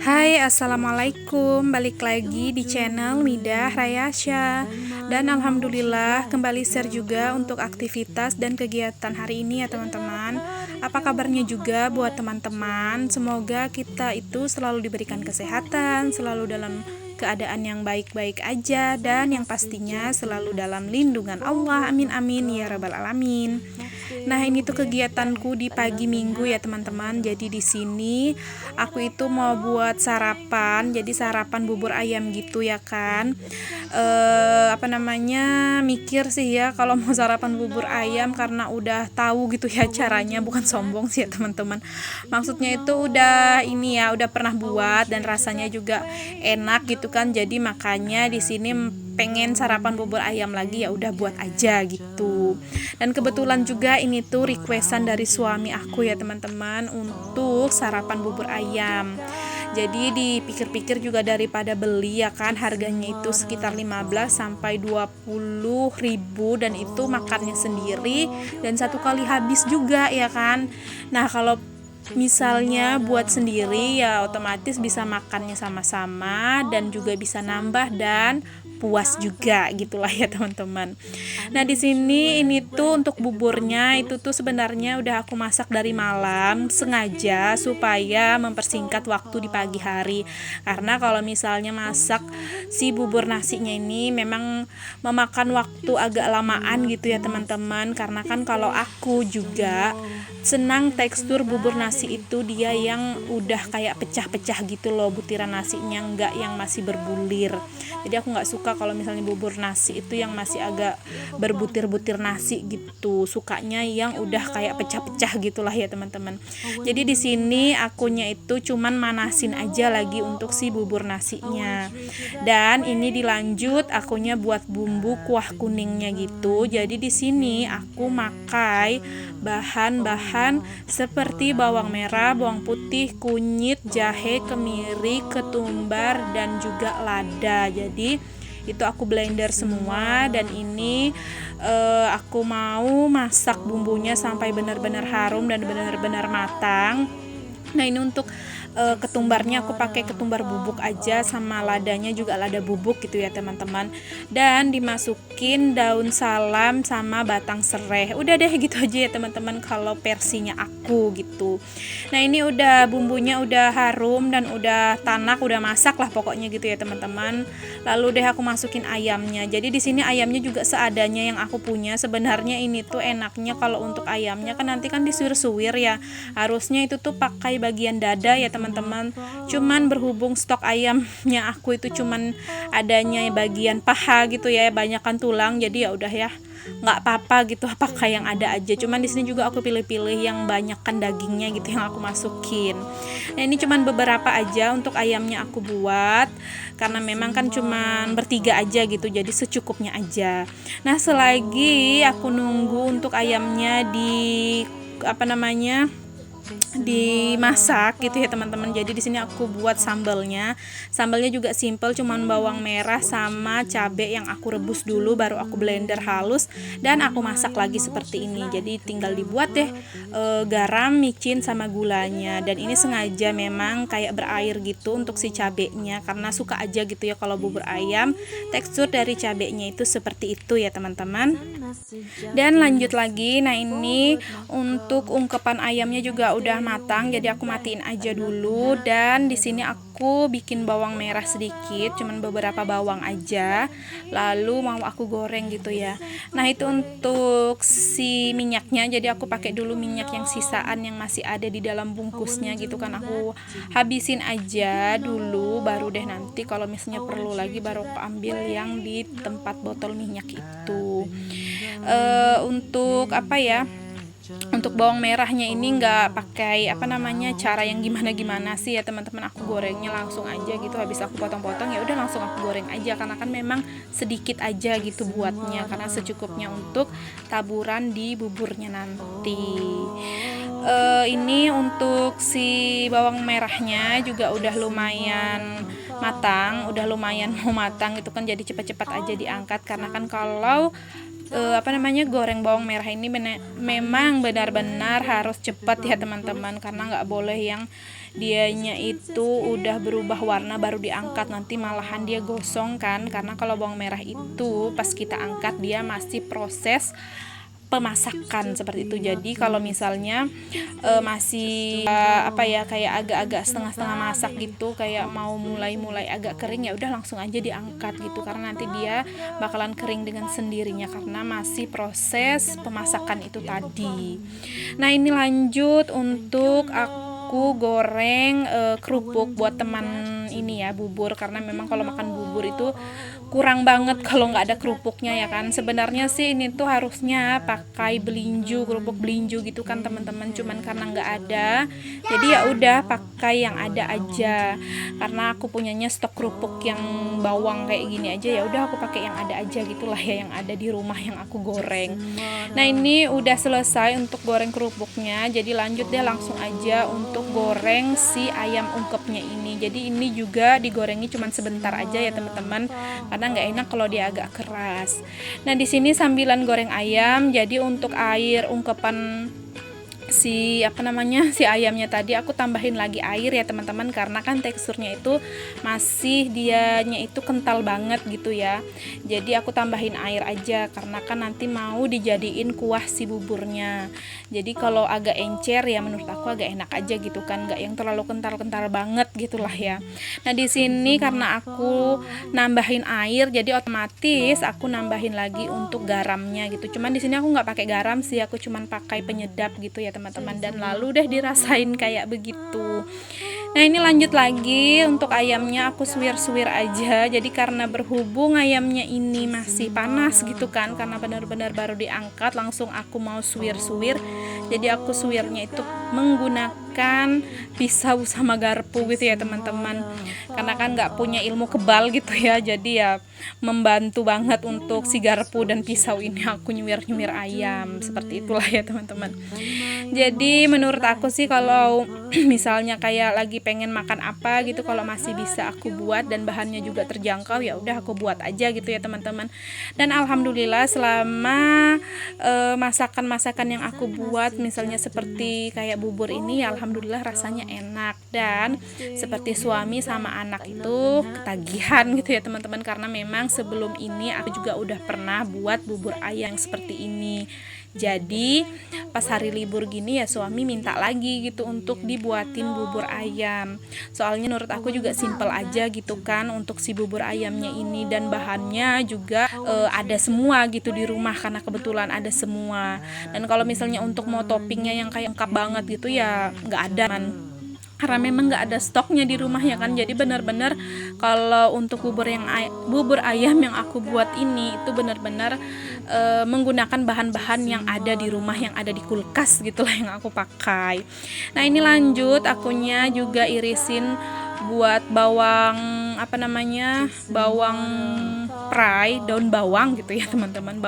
Hai, assalamualaikum. Balik lagi di channel Midah Rayasya. Dan alhamdulillah kembali share juga untuk aktivitas dan kegiatan hari ini ya teman-teman. Apa kabarnya juga buat teman-teman? Semoga kita itu selalu diberikan kesehatan, selalu dalam keadaan yang baik-baik aja, dan yang pastinya selalu dalam lindungan Allah. Amin amin ya rabbal alamin. Nah, ini tuh kegiatanku di pagi minggu ya teman-teman. Jadi di sini aku itu mau buat sarapan. Jadi sarapan bubur ayam gitu ya kan. Apa namanya? Mikir sih ya kalau mau sarapan bubur ayam karena udah tahu gitu ya caranya, bukan sombong sih ya teman-teman. Maksudnya itu udah ini ya, udah pernah buat dan rasanya juga enak gitu kan. Jadi makanya di sini pengen sarapan bubur ayam lagi, ya udah buat aja gitu. Dan kebetulan juga ini tuh requestan dari suami aku ya teman-teman untuk sarapan bubur ayam. Jadi dipikir-pikir juga daripada beli ya kan, harganya itu sekitar 15 sampai 20 ribu, dan itu makannya sendiri dan satu kali habis juga ya kan. Nah, kalau misalnya buat sendiri ya otomatis bisa makannya sama-sama dan juga bisa nambah dan puas juga gitulah ya teman-teman. Nah, di sini ini tuh untuk buburnya itu tuh sebenarnya udah aku masak dari malam sengaja supaya mempersingkat waktu di pagi hari. Karena kalau misalnya masak si bubur nasinya ini memang memakan waktu agak lamaan gitu ya teman-teman. Karena kan kalau aku juga senang tekstur bubur nasi itu dia yang udah kayak pecah-pecah gitu loh, butiran nasinya enggak yang masih berbulir. Jadi aku nggak suka kalau misalnya bubur nasi itu yang masih agak berbutir-butir nasi gitu. Sukanya yang udah kayak pecah-pecah gitulah ya teman-teman. Jadi di sini akunya itu cuman manasin aja lagi untuk si bubur nasinya. Dan ini dilanjut akunya buat bumbu kuah kuningnya gitu. Jadi di sini aku makai bahan-bahan seperti bawang merah, bawang putih, kunyit, jahe, kemiri, ketumbar, dan juga lada. Jadi itu aku blender semua, dan ini aku mau masak bumbunya sampai benar-benar harum dan benar-benar matang. Nah, ini untuk ketumbarnya aku pakai ketumbar bubuk aja, sama ladanya juga lada bubuk gitu ya teman-teman. Dan dimasukin daun salam sama batang serai. Udah deh gitu aja ya teman-teman kalau versinya aku gitu. Nah, ini udah bumbunya udah harum dan udah tanak, udah masak lah pokoknya gitu ya teman-teman. Lalu deh aku masukin ayamnya. Jadi di sini ayamnya juga seadanya yang aku punya. Sebenarnya ini tuh enaknya kalau untuk ayamnya kan nanti kan disuir-suir ya. Harusnya itu tuh pakai bagian dada ya teman-teman. Cuman berhubung stok ayamnya aku itu cuman adanya bagian paha gitu ya, banyakan tulang, jadi ya udah ya nggak apa-apa gitu, pakai yang ada aja. Cuman di sini juga aku pilih-pilih yang banyakkan dagingnya gitu yang aku masukin. Nah, ini cuman beberapa aja untuk ayamnya aku buat karena memang kan cuman bertiga aja gitu, jadi secukupnya aja. Nah, selagi aku nunggu untuk ayamnya di apa namanya dimasak gitu ya teman-teman. Jadi di sini aku buat sambalnya. Sambalnya juga simple, cuman bawang merah sama cabai yang aku rebus dulu baru aku blender halus dan aku masak lagi seperti ini. Jadi tinggal dibuat deh garam, micin sama gulanya. Dan ini sengaja memang kayak berair gitu untuk si cabainya karena suka aja gitu ya kalau bubur ayam tekstur dari cabainya itu seperti itu ya teman-teman. Dan lanjut lagi. Nah, ini untuk ungkepan ayamnya juga udah matang, jadi aku matiin aja dulu. Dan di sini aku bikin bawang merah sedikit, cuman beberapa bawang aja. Lalu mau aku goreng gitu ya. Nah, itu untuk si minyaknya, jadi aku pakai dulu minyak yang sisaan yang masih ada di dalam bungkusnya gitu kan. Aku habisin aja dulu, baru deh nanti kalau misalnya perlu lagi baru aku ambil yang di tempat botol minyak itu. Untuk apa ya, untuk bawang merahnya ini nggak pakai apa namanya cara yang gimana-gimana sih ya teman-teman. Aku gorengnya langsung aja gitu, habis aku potong-potong ya udah langsung aku goreng aja karena kan memang sedikit aja gitu buatnya, karena secukupnya untuk taburan di buburnya nanti. Ini untuk si bawang merahnya juga udah lumayan matang, udah lumayan mau matang itu kan, jadi cepat-cepat aja diangkat karena kan kalau goreng bawang merah ini memang benar-benar harus cepat ya teman-teman, karena nggak boleh yang dianya itu udah berubah warna baru diangkat, nanti malahan dia gosong kan, karena kalau bawang merah itu pas kita angkat dia masih proses pemasakan seperti itu. Jadi kalau misalnya masih kayak agak-agak setengah-setengah masak gitu, kayak mau mulai agak kering, ya udah langsung aja diangkat gitu, karena nanti dia bakalan kering dengan sendirinya karena masih proses pemasakan itu tadi. Nah, ini lanjut untuk aku goreng kerupuk buat teman ini ya, bubur, karena memang kalau makan bubur itu kurang banget kalau nggak ada kerupuknya ya kan. Sebenarnya sih ini tuh harusnya pakai belinju, kerupuk belinju gitu kan teman-teman, cuman karena nggak ada jadi ya udah pakai yang ada aja, karena aku punyanya stok kerupuk yang bawang kayak gini aja, ya udah aku pakai yang ada aja gitulah ya, yang ada di rumah yang aku goreng. Nah, ini udah selesai untuk goreng kerupuknya, jadi lanjut deh langsung aja untuk goreng si ayam ungkepnya ini. Jadi ini juga digorengi cuman sebentar aja ya teman-teman, karena nggak enak kalau dia agak keras. Nah, di sini sambilan goreng ayam, jadi untuk air ungkepan si ayamnya tadi aku tambahin lagi air ya teman-teman, karena kan teksturnya itu masih dianya itu kental banget gitu ya. Jadi aku tambahin air aja karena kan nanti mau dijadiin kuah si buburnya. Jadi kalau agak encer ya menurut aku agak enak aja gitu kan, nggak yang terlalu kental-kental banget gitulah ya. Nah, di sini karena aku nambahin air jadi otomatis aku nambahin lagi untuk garamnya gitu. Cuman di sini aku nggak pakai garam sih, aku cuman pakai penyedap gitu ya teman-teman, dan lalu deh dirasain kayak begitu. Nah, ini lanjut lagi untuk ayamnya aku suwir-suwir aja. Jadi karena berhubung ayamnya ini masih panas gitu kan, karena benar-benar baru diangkat, langsung aku mau suwir-suwir. Jadi aku suwirnya itu menggunakan pisau sama garpu gitu ya teman-teman, karena kan nggak punya ilmu kebal gitu ya, jadi ya membantu banget untuk si garpu dan pisau ini aku nyuwir-nyuwir ayam seperti itulah ya teman-teman. Jadi menurut aku sih kalau misalnya kayak lagi pengen makan apa gitu, kalau masih bisa aku buat dan bahannya juga terjangkau, ya udah aku buat aja gitu ya teman-teman. Dan alhamdulillah selama masakan-masakan yang aku buat misalnya seperti kayak bubur ini, ya alhamdulillah rasanya enak, dan seperti suami sama anak itu ketagihan gitu ya teman-teman, karena memang sebelum ini aku juga udah pernah buat bubur ayam seperti ini. Jadi pas hari libur gini ya suami minta lagi gitu untuk dibuatin bubur ayam. Soalnya menurut aku juga simple aja gitu kan untuk si bubur ayamnya ini, dan bahannya juga ada semua gitu di rumah karena kebetulan ada semua. Dan kalau misalnya untuk mau toppingnya yang kayak lengkap banget gitu ya nggak ada man, karena memang nggak ada stoknya di rumah ya kan. Jadi benar-benar kalau untuk bubur ayam yang aku buat ini itu benar-benar menggunakan bahan-bahan yang ada di rumah, yang ada di kulkas gitulah yang aku pakai. Nah, ini lanjut akunya juga irisin buat bawang bawang prai, daun bawang gitu ya teman-teman,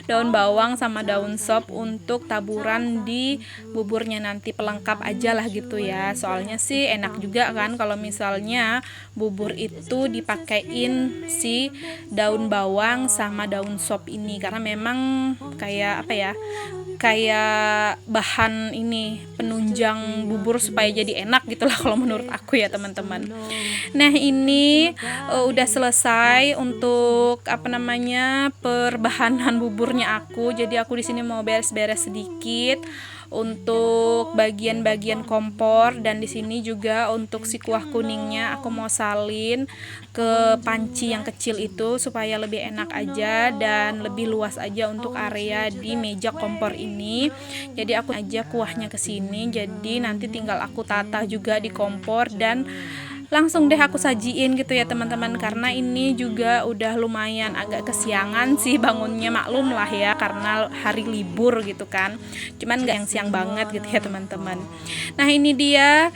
daun bawang sama daun sop untuk taburan di buburnya nanti, pelengkap aja lah gitu ya. Soalnya sih enak juga kan kalau misalnya bubur itu dipakein si daun bawang sama daun sop ini, karena memang kayak kayak bahan ini penunjang bubur supaya jadi enak gitulah kalau menurut aku ya teman-teman. Nah, ini udah selesai untuk perbahanan buburnya aku. Jadi aku di sini mau beres-beres sedikit untuk bagian-bagian kompor, dan di sini juga untuk si kuah kuningnya aku mau salin ke panci yang kecil itu supaya lebih enak aja dan lebih luas aja untuk area di meja kompor ini. Jadi aku aja kuahnya ke sini, jadi nanti tinggal aku tata juga di kompor dan langsung deh aku sajiin gitu ya teman-teman, karena ini juga udah lumayan agak kesiangan sih bangunnya, maklum lah ya karena hari libur gitu kan, cuman gak yang siang banget gitu ya teman-teman. Nah, ini dia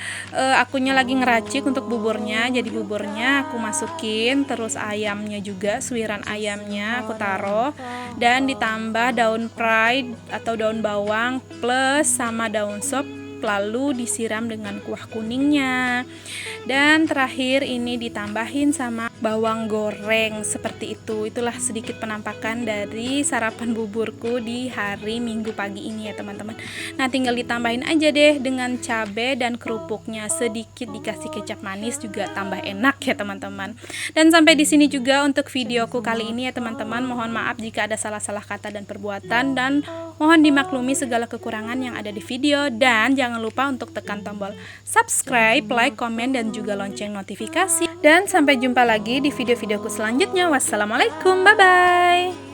akunya lagi ngeracik untuk buburnya. Jadi buburnya aku masukin, terus ayamnya juga, suiran ayamnya aku taruh, dan ditambah daun pride atau daun bawang plus sama daun sop lalu disiram dengan kuah kuningnya. Dan terakhir ini ditambahin sama bawang goreng seperti itu. Itulah sedikit penampakan dari sarapan buburku di hari Minggu pagi ini ya teman-teman. Nah, tinggal ditambahin aja deh dengan cabai dan kerupuknya, sedikit dikasih kecap manis juga tambah enak ya teman-teman. Dan sampai di sini juga untuk videoku kali ini ya teman-teman. Mohon maaf jika ada salah-salah kata dan perbuatan, dan mohon dimaklumi segala kekurangan yang ada di video. Dan jangan lupa untuk tekan tombol subscribe, like, komen, dan juga lonceng notifikasi. Dan sampai jumpa lagi di video-videoku selanjutnya. Wassalamualaikum, bye-bye.